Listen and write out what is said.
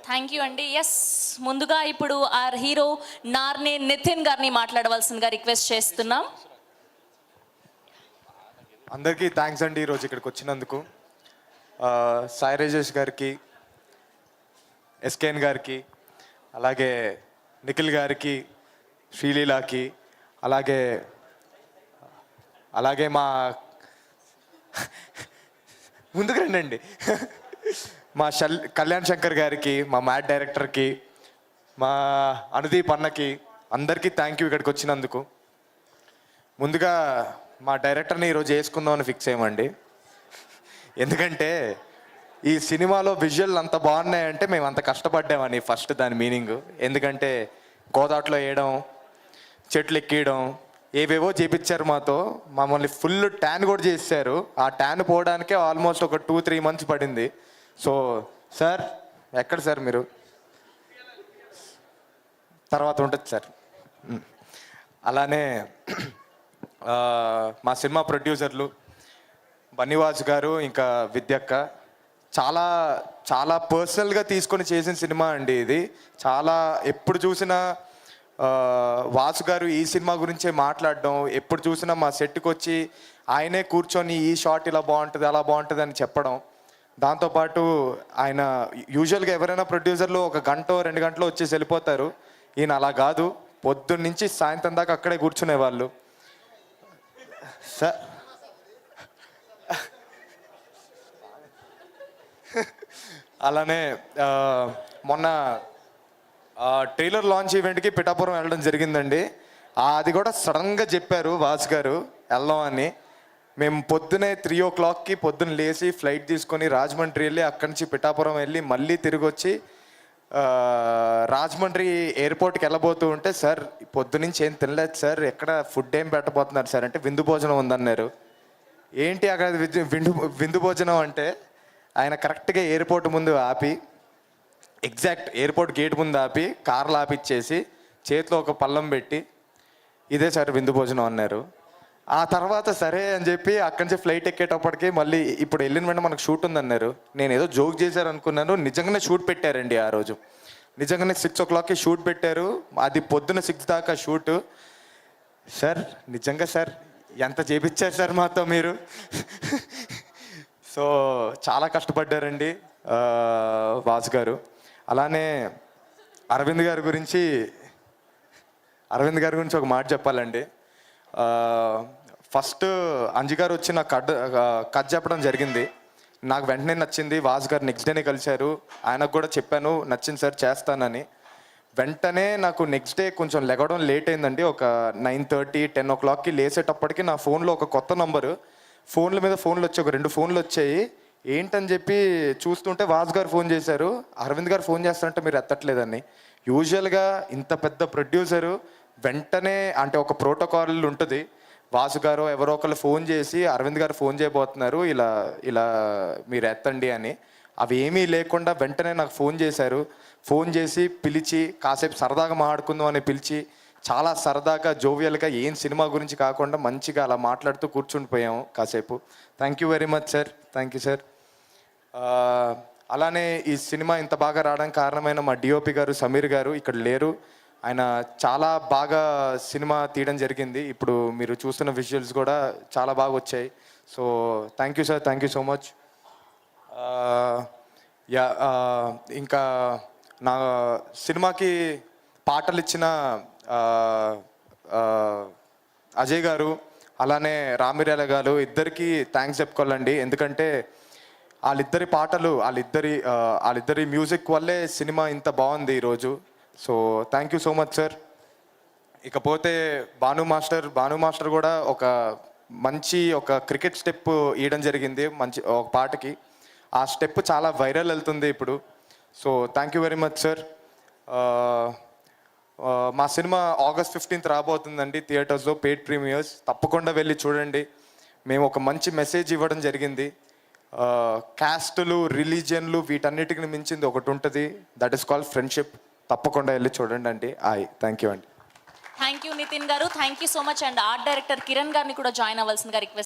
Thank you అండి. Yes, ముందుగా ఇప్పుడు ఆర్ హీరో నార్నే నితిన్ గారిని మాట్లాడవలసిందిగా రిక్వెస్ట్ చేస్తున్నాం. అందరికీ థ్యాంక్స్ అండి ఈరోజు ఇక్కడికి వచ్చినందుకు. సాయి రాజేష్ గారికి, ఎస్కేఎన్ గారికి, అలాగే నిఖిల్ గారికి, శ్రీలీలాకి, అలాగే అలాగే మా ముందుకు రండి మా కళ్యాణ్ శంకర్ గారికి, మా మ్యాట్ డైరెక్టర్కి, మా అనుదీప్ అన్నకి, అందరికీ థ్యాంక్ యూ ఇక్కడికి వచ్చినందుకు. ముందుగా మా డైరెక్టర్ని ఈరోజు వేసుకుందామని ఫిక్స్ అయ్యామండి. ఎందుకంటే ఈ సినిమాలో విజువల్ అంత బాగున్నాయంటే మేము అంత కష్టపడ్డామని ఫస్ట్ దాని మీనింగ్. ఎందుకంటే గోదాట్లో వేయడం, చెట్లు ఎక్కియడం, ఏవేవో చేపించారు మాతో. మమ్మల్ని ఫుల్ ట్యాన్ కూడా చేశారు. ఆ ట్యాన్ పోవడానికే ఆల్మోస్ట్ ఒక 2-3 మంత్స్ పడింది. సో సార్, ఎక్కడ సార్ మీరు? తర్వాత ఉంటుంది సార్. అలానే మా సినిమా ప్రొడ్యూసర్లు బన్నివాస్ గారు, ఇంకా విద్యక్క, చాలా చాలా పర్సనల్గా తీసుకొని చేసిన సినిమా అండి ఇది. చాలా ఎప్పుడు చూసినా వాసు గారు ఈ సినిమా గురించే మాట్లాడడం, ఎప్పుడు చూసినా మా సెట్కి వచ్చి ఆయనే కూర్చొని ఈ షాట్ ఇలా బాగుంటుంది, అలా బాగుంటుంది అని చెప్పడం. దాంతోపాటు ఆయన యూజువల్గా ఎవరైనా ప్రొడ్యూసర్లు 1 గంట 2 గంటలు వచ్చేసి వెళ్ళిపోతారు. ఈయన అలా కాదు, పొద్దున్న నుంచి సాయంత్రం దాకా అక్కడే కూర్చునేవాళ్ళు. సార్ అలానే మొన్న ట్రైలర్ లాంచ్ ఈవెంట్కి పిఠాపురం వెళ్ళడం జరిగిందండి. అది కూడా సడన్గా చెప్పారు వాసు గారు వెళ్దాం అని. మేము పొద్దునే 3 o'clockకి పొద్దున్న లేచి ఫ్లైట్ తీసుకొని రాజమండ్రి వెళ్ళి అక్కడి నుంచి పిఠాపురం వెళ్ళి మళ్ళీ తిరిగి వచ్చి రాజమండ్రి ఎయిర్పోర్ట్కి వెళ్ళబోతూ ఉంటే, సార్ పొద్దునుంచి ఏం తినలేదు సార్, ఎక్కడ ఫుడ్ ఏం పెట్టబోతున్నారు సార్ అంటే విందు భోజనం ఉందన్నారు. ఏంటి అక్కడ విందు భోజనం అంటే, ఆయన కరెక్ట్గా ఎయిర్పోర్ట్ ముందు ఆపి, ఎగ్జాక్ట్ ఎయిర్పోర్ట్ గేట్ ముందు ఆపి కార్లు ఆపిచ్చేసి చేతిలో ఒక పళ్ళం పెట్టి, ఇదే సార్ విందు భోజనం అన్నారు. ఆ తర్వాత సరే అని చెప్పి అక్కడి నుంచి ఫ్లైట్ ఎక్కేటప్పటికి మళ్ళీ ఇప్పుడు వెళ్ళిన వెంటనే మనకు షూట్ ఉందన్నారు. నేను ఏదో జోక్ చేశారు అనుకున్నాను, నిజంగానే షూట్ పెట్టారండి ఆ రోజు. నిజంగానే 6 o'clockకి షూట్ పెట్టారు. అది పొద్దున్న 6 దాకా షూట్. సార్ నిజంగా సార్ ఎంత చేపించారు సార్ మాతో మీరు. సో చాలా కష్టపడ్డారండి వాసు గారు. అలానే అరవింద్ గారి గురించి ఒక మాట చెప్పాలండి. ఫస్ట్ అంజి గారు వచ్చి నాకు కథ చెప్పడం జరిగింది. నాకు వెంటనే నచ్చింది. వాసు గారు నెక్స్ట్ డేనే కలిశారు. ఆయనకు కూడా చెప్పాను, నచ్చింది సార్ చేస్తానని. వెంటనే నాకు నెక్స్ట్ డే కొంచెం లెగడం లేట్ అయిందండి. ఒక 9:30, 10 o'clockకి లేసేటప్పటికి నా ఫోన్లో ఒక కొత్త నంబరు, ఫోన్ల మీద ఫోన్లు వచ్చాయి, ఒక 2 ఫోన్లు వచ్చాయి. ఏంటని చెప్పి చూస్తుంటే వాసు గారు ఫోన్ చేశారు. అరవింద్ గారు ఫోన్ చేస్తారంటే మీరు ఎత్తట్లేదని. యూజువల్గా ఇంత పెద్ద ప్రొడ్యూసరు వెంటనే అంటే ఒక ప్రోటోకాల్ ఉంటుంది. వాసు గారు ఎవరో ఒకళ్ళు ఫోన్ చేసి అరవింద్ గారు ఫోన్ చేయబోతున్నారు, ఇలా ఇలా మీరు ఎత్తండి అని. అవి ఏమీ లేకుండా వెంటనే నాకు ఫోన్ చేశారు. ఫోన్ చేసి పిలిచి కాసేపు సరదాగా మాట్లాడుకుందాం అని పిలిచి, చాలా సరదాగా జోవియల్గా ఏం సినిమా గురించి కాకుండా మంచిగా అలా మాట్లాడుతూ కూర్చుండిపోయాము కాసేపు. Thank you very much sir. Thank you sir. అలానే ఈ సినిమా ఇంత బాగా రావడానికి కారణమైన మా డిఓపి గారు సమీర్ గారు ఇక్కడ లేరు. ఆయన చాలా బాగా సినిమా తీయడం జరిగింది. ఇప్పుడు మీరు చూస్తున్న విజువల్స్ కూడా చాలా బాగా వచ్చాయి. So thank you sir, thank you so much. ఇంకా నా సినిమాకి పాటలు ఇచ్చిన అజయ్ గారు, అలానే రామిరేల గారు, ఇద్దరికి థ్యాంక్స్ చెప్పుకోవాలండి. ఎందుకంటే వాళ్ళిద్దరి మ్యూజిక్ వల్లే సినిమా ఇంత బాగుంది ఈరోజు. So thank you so much sir. ఇకపోతే భాను మాస్టర్ కూడా ఒక మంచి క్రికెట్ స్టెప్ ఇవ్వడం జరిగింది మంచి ఒక పాటకి. ఆ స్టెప్ చాలా వైరల్ వెళ్తుంది ఇప్పుడు. So thank you very much sir. మా సినిమా August 15th రాబోతుందండి థియేటర్స్లో, పెయిడ్ ప్రీమియర్స్. తప్పకుండా వెళ్ళి చూడండి. మేము ఒక మంచి మెసేజ్ ఇవ్వడం జరిగింది. క్యాస్టులు, రిలీజియన్లు వీటన్నిటిని మించింది ఒకటి ఉంటుంది, దట్ ఈస్ కాల్డ్ ఫ్రెండ్షిప్. తప్పకుండా వెళ్ళి చూడండి అండి. థ్యాంక్ యూ అండి. థ్యాంక్ యూ నితిన్ గారు. Thank you so much. And art director Kiran గారిని కూడా జాయిన్ అవ్వాల్సిందిగా రిక్వెస్ట్